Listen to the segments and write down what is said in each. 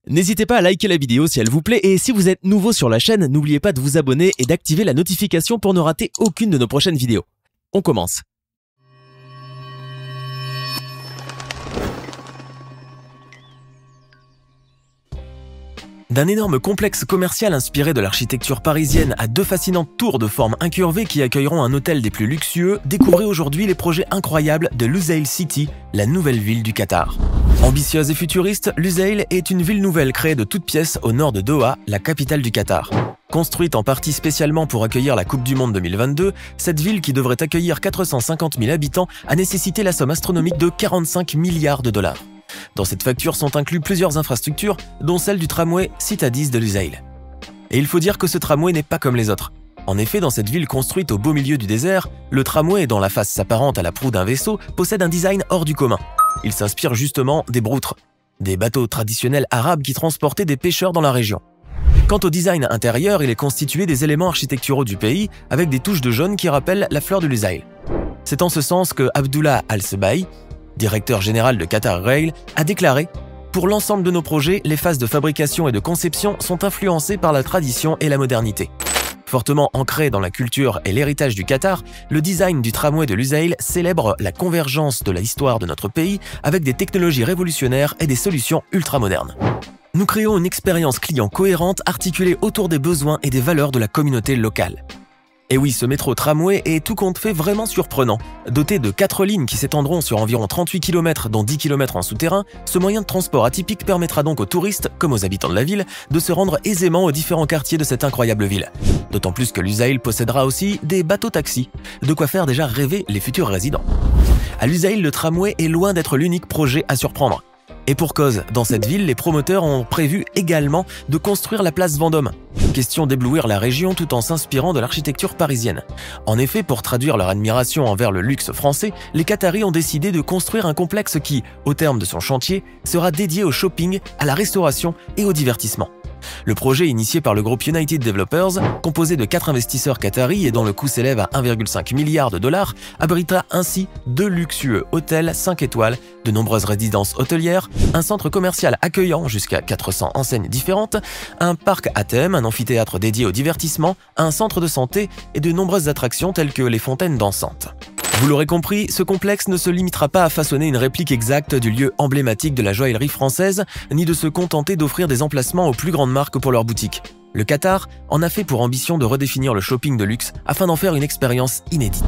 N'hésitez pas à liker la vidéo si elle vous plaît et si vous êtes nouveau sur la chaîne, n'oubliez pas de vous abonner et d'activer la notification pour ne rater aucune de nos prochaines vidéos. On commence. D'un énorme complexe commercial inspiré de l'architecture parisienne à deux fascinantes tours de forme incurvée qui accueilleront un hôtel des plus luxueux, découvrez aujourd'hui les projets incroyables de Lusail City, la nouvelle ville du Qatar. Ambitieuse et futuriste, Lusail est une ville nouvelle créée de toutes pièces au nord de Doha, la capitale du Qatar. Construite en partie spécialement pour accueillir la Coupe du Monde 2022, cette ville qui devrait accueillir 450 000 habitants a nécessité la somme astronomique de 45 milliards de dollars. Dans cette facture sont inclus plusieurs infrastructures, dont celle du tramway Citadis de Lusail. Et il faut dire que ce tramway n'est pas comme les autres. En effet, dans cette ville construite au beau milieu du désert, le tramway, dont la face s'apparente à la proue d'un vaisseau, possède un design hors du commun. Il s'inspire justement des broutres, des bateaux traditionnels arabes qui transportaient des pêcheurs dans la région. Quant au design intérieur, il est constitué des éléments architecturaux du pays, avec des touches de jaune qui rappellent la fleur de Lusail. C'est en ce sens que Abdullah Al-Sebaï, directeur général de Qatar Rail, a déclaré « Pour l'ensemble de nos projets, les phases de fabrication et de conception sont influencées par la tradition et la modernité. » Fortement ancré dans la culture et l'héritage du Qatar, le design du tramway de Lusail célèbre la convergence de l'histoire de notre pays avec des technologies révolutionnaires et des solutions ultramodernes. Nous créons une expérience client cohérente articulée autour des besoins et des valeurs de la communauté locale. Et oui, ce métro tramway est tout compte fait vraiment surprenant. Doté de 4 lignes qui s'étendront sur environ 38 km, dont 10 km en souterrain, ce moyen de transport atypique permettra donc aux touristes, comme aux habitants de la ville, de se rendre aisément aux différents quartiers de cette incroyable ville. D'autant plus que Lusail possédera aussi des bateaux-taxis, de quoi faire déjà rêver les futurs résidents. À Lusail, le tramway est loin d'être l'unique projet à surprendre. Et pour cause, dans cette ville, les promoteurs ont prévu également de construire la place Vendôme. Question d'éblouir la région tout en s'inspirant de l'architecture parisienne. En effet, pour traduire leur admiration envers le luxe français, les Qataris ont décidé de construire un complexe qui, au terme de son chantier, sera dédié au shopping, à la restauration et au divertissement. Le projet initié par le groupe United Developers, composé de 4 investisseurs qataris et dont le coût s'élève à 1,5 milliard de dollars, abritera ainsi 2 luxueux hôtels 5 étoiles, de nombreuses résidences hôtelières, un centre commercial accueillant jusqu'à 400 enseignes différentes, un parc à thème, un amphithéâtre dédié au divertissement, un centre de santé et de nombreuses attractions telles que les fontaines dansantes. Vous l'aurez compris, ce complexe ne se limitera pas à façonner une réplique exacte du lieu emblématique de la joaillerie française, ni de se contenter d'offrir des emplacements aux plus grandes marques pour leurs boutiques. Le Qatar en a fait pour ambition de redéfinir le shopping de luxe afin d'en faire une expérience inédite.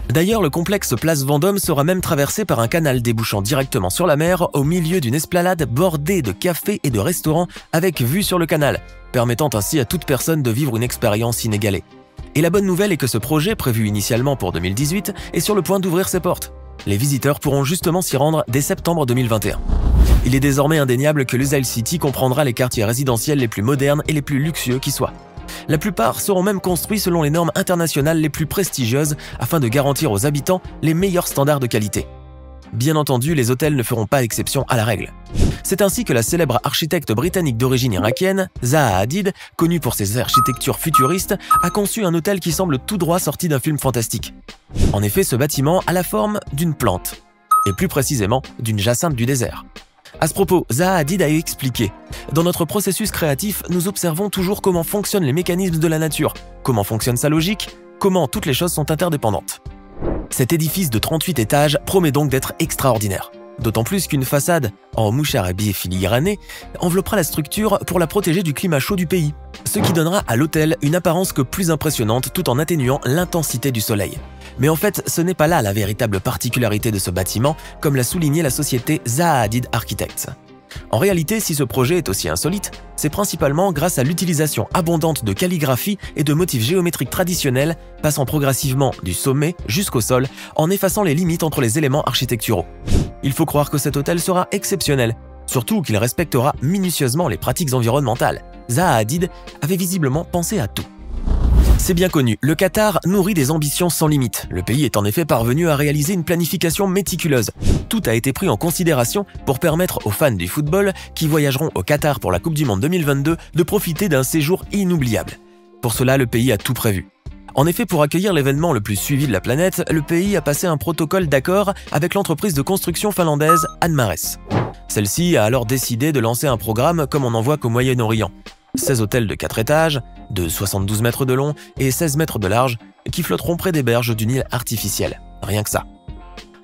D'ailleurs, le complexe Place Vendôme sera même traversé par un canal débouchant directement sur la mer au milieu d'une esplanade bordée de cafés et de restaurants avec vue sur le canal, permettant ainsi à toute personne de vivre une expérience inégalée. Et la bonne nouvelle est que ce projet, prévu initialement pour 2018, est sur le point d'ouvrir ses portes. Les visiteurs pourront justement s'y rendre dès septembre 2021. Il est désormais indéniable que Lusail City comprendra les quartiers résidentiels les plus modernes et les plus luxueux qui soient. La plupart seront même construits selon les normes internationales les plus prestigieuses afin de garantir aux habitants les meilleurs standards de qualité. Bien entendu, les hôtels ne feront pas exception à la règle. C'est ainsi que la célèbre architecte britannique d'origine irakienne, Zaha Hadid, connue pour ses architectures futuristes, a conçu un hôtel qui semble tout droit sorti d'un film fantastique. En effet, ce bâtiment a la forme d'une plante, et plus précisément d'une jacinthe du désert. À ce propos, Zaha Hadid a expliqué « Dans notre processus créatif, nous observons toujours comment fonctionnent les mécanismes de la nature, comment fonctionne sa logique, comment toutes les choses sont interdépendantes. » Cet édifice de 38 étages promet donc d'être extraordinaire. D'autant plus qu'une façade en moucharabieh filigrané enveloppera la structure pour la protéger du climat chaud du pays, ce qui donnera à l'hôtel une apparence que plus impressionnante tout en atténuant l'intensité du soleil. Mais en fait, ce n'est pas là la véritable particularité de ce bâtiment, comme l'a souligné la société Zaha Hadid Architects. En réalité, si ce projet est aussi insolite, c'est principalement grâce à l'utilisation abondante de calligraphie et de motifs géométriques traditionnels, passant progressivement du sommet jusqu'au sol, en effaçant les limites entre les éléments architecturaux. Il faut croire que cet hôtel sera exceptionnel, surtout qu'il respectera minutieusement les pratiques environnementales. Zaha Hadid avait visiblement pensé à tout. C'est bien connu, le Qatar nourrit des ambitions sans limite. Le pays est en effet parvenu à réaliser une planification méticuleuse. Tout a été pris en considération pour permettre aux fans du football qui voyageront au Qatar pour la Coupe du Monde 2022 de profiter d'un séjour inoubliable. Pour cela, le pays a tout prévu. En effet, pour accueillir l'événement le plus suivi de la planète, le pays a passé un protocole d'accord avec l'entreprise de construction finlandaise Anmares. Celle-ci a alors décidé de lancer un programme comme on en voit qu'au Moyen-Orient. 16 hôtels de 4 étages, de 72 mètres de long et 16 mètres de large, qui flotteront près des berges d'une île artificielle. Rien que ça.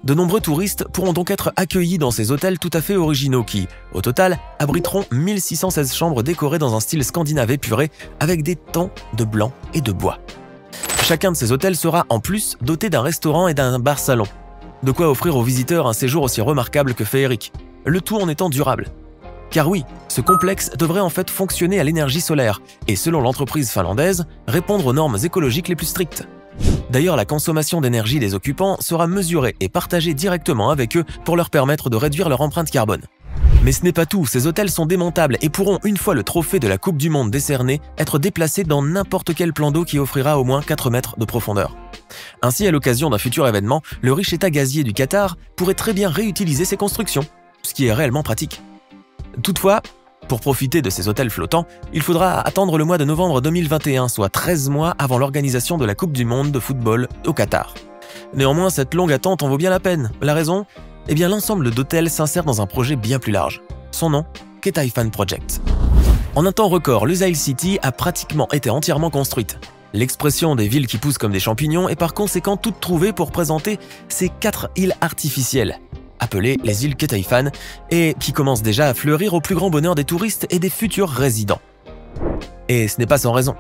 De nombreux touristes pourront donc être accueillis dans ces hôtels tout à fait originaux qui, au total, abriteront 1616 chambres décorées dans un style scandinave épuré avec des tons de blanc et de bois. Chacun de ces hôtels sera en plus doté d'un restaurant et d'un bar-salon. De quoi offrir aux visiteurs un séjour aussi remarquable que féerique, le tout en étant durable. Car oui, ce complexe devrait en fait fonctionner à l'énergie solaire et, selon l'entreprise finlandaise, répondre aux normes écologiques les plus strictes. D'ailleurs, la consommation d'énergie des occupants sera mesurée et partagée directement avec eux pour leur permettre de réduire leur empreinte carbone. Mais ce n'est pas tout, ces hôtels sont démontables et pourront, une fois le trophée de la Coupe du Monde décerné, être déplacés dans n'importe quel plan d'eau qui offrira au moins 4 mètres de profondeur. Ainsi, à l'occasion d'un futur événement, le riche état gazier du Qatar pourrait très bien réutiliser ces constructions, ce qui est réellement pratique. Toutefois, pour profiter de ces hôtels flottants, il faudra attendre le mois de novembre 2021, soit 13 mois avant l'organisation de la Coupe du Monde de football au Qatar. Néanmoins, cette longue attente en vaut bien la peine. La raison ? Eh bien, l'ensemble d'hôtels s'insère dans un projet bien plus large. Son nom, Ketaifan Project. En un temps record, Lusail City a pratiquement été entièrement construite. L'expression des villes qui poussent comme des champignons est par conséquent toute trouvée pour présenter ces 4 îles artificielles, appelées les îles Ketaifan, et qui commencent déjà à fleurir au plus grand bonheur des touristes et des futurs résidents. Et ce n'est pas sans raison.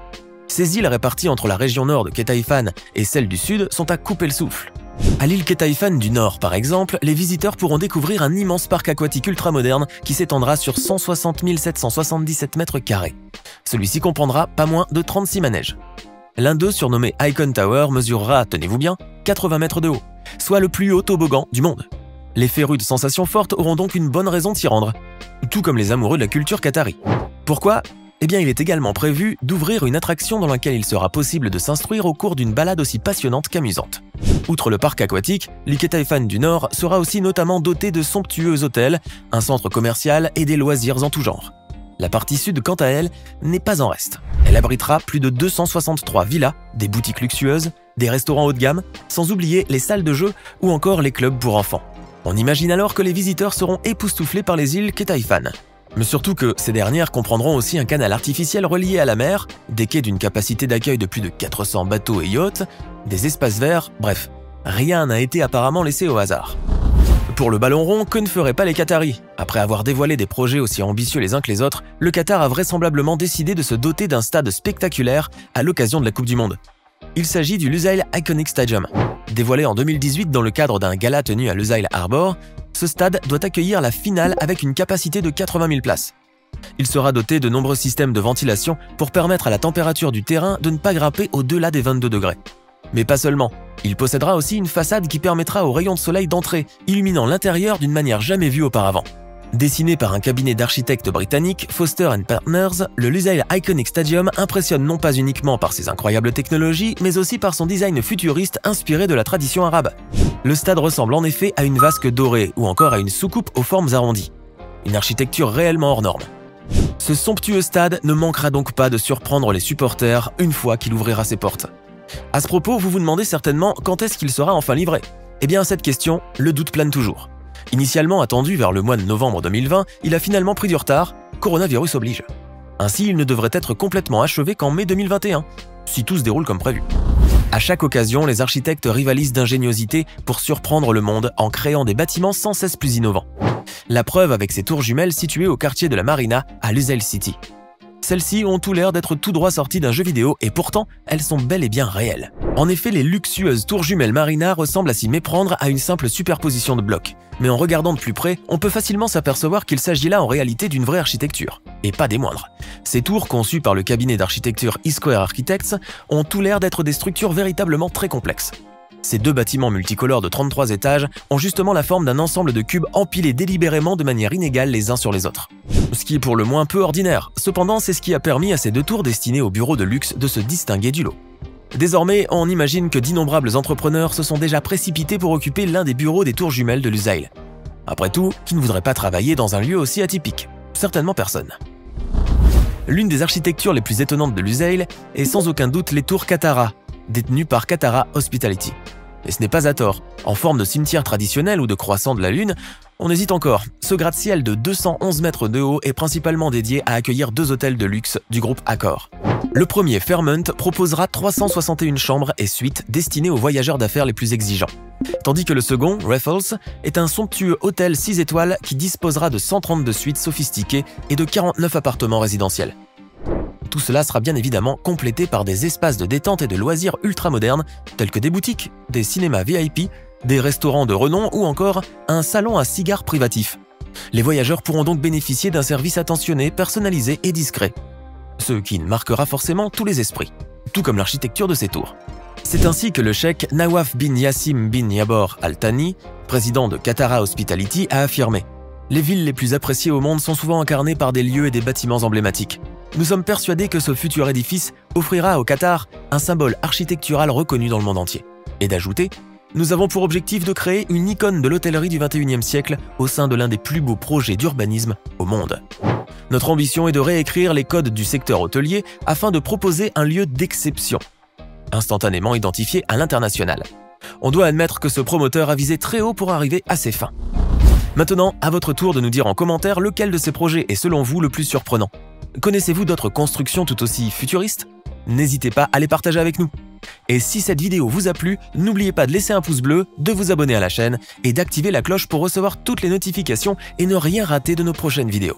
Ces îles réparties entre la région nord de Ketaifan et celle du sud sont à couper le souffle. À l'île Ketaifan du Nord, par exemple, les visiteurs pourront découvrir un immense parc aquatique ultramoderne qui s'étendra sur 160 777 mètres carrés. Celui-ci comprendra pas moins de 36 manèges. L'un d'eux, surnommé Icon Tower, mesurera, tenez-vous bien, 80 mètres de haut, soit le plus haut toboggan du monde. Les férus de sensations fortes auront donc une bonne raison de s'y rendre, tout comme les amoureux de la culture qatari. Pourquoi ? Eh bien, il est également prévu d'ouvrir une attraction dans laquelle il sera possible de s'instruire au cours d'une balade aussi passionnante qu'amusante. Outre le parc aquatique, l'île Ketaifan du Nord sera aussi notamment dotée de somptueux hôtels, un centre commercial et des loisirs en tout genre. La partie sud, quant à elle, n'est pas en reste. Elle abritera plus de 263 villas, des boutiques luxueuses, des restaurants haut de gamme, sans oublier les salles de jeu ou encore les clubs pour enfants. On imagine alors que les visiteurs seront époustouflés par les îles Ketaifan. Mais surtout que ces dernières comprendront aussi un canal artificiel relié à la mer, des quais d'une capacité d'accueil de plus de 400 bateaux et yachts, des espaces verts, bref, rien n'a été apparemment laissé au hasard. Pour le ballon rond, que ne feraient pas les Qataris ? Après avoir dévoilé des projets aussi ambitieux les uns que les autres, le Qatar a vraisemblablement décidé de se doter d'un stade spectaculaire à l'occasion de la Coupe du Monde. Il s'agit du Lusail Iconic Stadium. Dévoilé en 2018 dans le cadre d'un gala tenu à Lusail Harbor, ce stade doit accueillir la finale avec une capacité de 80 000 places. Il sera doté de nombreux systèmes de ventilation pour permettre à la température du terrain de ne pas grimper au-delà des 22 degrés. Mais pas seulement, il possédera aussi une façade qui permettra aux rayons de soleil d'entrer, illuminant l'intérieur d'une manière jamais vue auparavant. Dessiné par un cabinet d'architectes britannique, Foster & Partners, le Lusail Iconic Stadium impressionne non pas uniquement par ses incroyables technologies, mais aussi par son design futuriste inspiré de la tradition arabe. Le stade ressemble en effet à une vasque dorée ou encore à une soucoupe aux formes arrondies. Une architecture réellement hors norme. Ce somptueux stade ne manquera donc pas de surprendre les supporters une fois qu'il ouvrira ses portes. À ce propos, vous vous demandez certainement quand est-ce qu'il sera enfin livré ? Eh bien à cette question, le doute plane toujours. Initialement attendu vers le mois de novembre 2020, il a finalement pris du retard, coronavirus oblige. Ainsi, il ne devrait être complètement achevé qu'en mai 2021, si tout se déroule comme prévu. À chaque occasion, les architectes rivalisent d'ingéniosité pour surprendre le monde en créant des bâtiments sans cesse plus innovants. La preuve avec ces tours jumelles situées au quartier de la Marina à Lusail City. Celles-ci ont tout l'air d'être tout droit sorties d'un jeu vidéo et pourtant, elles sont bel et bien réelles. En effet, les luxueuses tours jumelles Marina ressemblent à s'y méprendre à une simple superposition de blocs. Mais en regardant de plus près, on peut facilement s'apercevoir qu'il s'agit là en réalité d'une vraie architecture. Et pas des moindres. Ces tours, conçues par le cabinet d'architecture E-Square Architects, ont tout l'air d'être des structures véritablement très complexes. Ces deux bâtiments multicolores de 33 étages ont justement la forme d'un ensemble de cubes empilés délibérément de manière inégale les uns sur les autres. Ce qui est pour le moins peu ordinaire, cependant c'est ce qui a permis à ces deux tours destinées aux bureaux de luxe de se distinguer du lot. Désormais, on imagine que d'innombrables entrepreneurs se sont déjà précipités pour occuper l'un des bureaux des tours jumelles de Lusail. Après tout, qui ne voudrait pas travailler dans un lieu aussi atypique ? Certainement personne. L'une des architectures les plus étonnantes de Lusail est sans aucun doute les tours Katara, détenu par Katara Hospitality. Et ce n'est pas à tort. En forme de cimetière traditionnel ou de croissant de la Lune, on hésite encore. Ce gratte-ciel de 211 mètres de haut est principalement dédié à accueillir 2 hôtels de luxe du groupe Accor. Le premier, Fairmont, proposera 361 chambres et suites destinées aux voyageurs d'affaires les plus exigeants. Tandis que le second, Raffles, est un somptueux hôtel 6 étoiles qui disposera de 132 suites sophistiquées et de 49 appartements résidentiels. Tout cela sera bien évidemment complété par des espaces de détente et de loisirs ultra-modernes, tels que des boutiques, des cinémas VIP, des restaurants de renom ou encore un salon à cigares privatif. Les voyageurs pourront donc bénéficier d'un service attentionné, personnalisé et discret, ce qui marquera forcément tous les esprits, tout comme l'architecture de ces tours. C'est ainsi que le cheikh Nawaf bin Yassim bin Yabor Al Thani, président de Katara Hospitality, a affirmé « Les villes les plus appréciées au monde sont souvent incarnées par des lieux et des bâtiments emblématiques. Nous sommes persuadés que ce futur édifice offrira au Qatar un symbole architectural reconnu dans le monde entier. » Et d'ajouter « Nous avons pour objectif de créer une icône de l'hôtellerie du XXIe siècle au sein de l'un des plus beaux projets d'urbanisme au monde. Notre ambition est de réécrire les codes du secteur hôtelier afin de proposer un lieu d'exception, instantanément identifié à l'international. On doit admettre que ce promoteur a visé très haut pour arriver à ses fins. » Maintenant, à votre tour de nous dire en commentaire lequel de ces projets est selon vous le plus surprenant. Connaissez-vous d'autres constructions tout aussi futuristes? N'hésitez pas à les partager avec nous. Et si cette vidéo vous a plu, n'oubliez pas de laisser un pouce bleu, de vous abonner à la chaîne et d'activer la cloche pour recevoir toutes les notifications et ne rien rater de nos prochaines vidéos.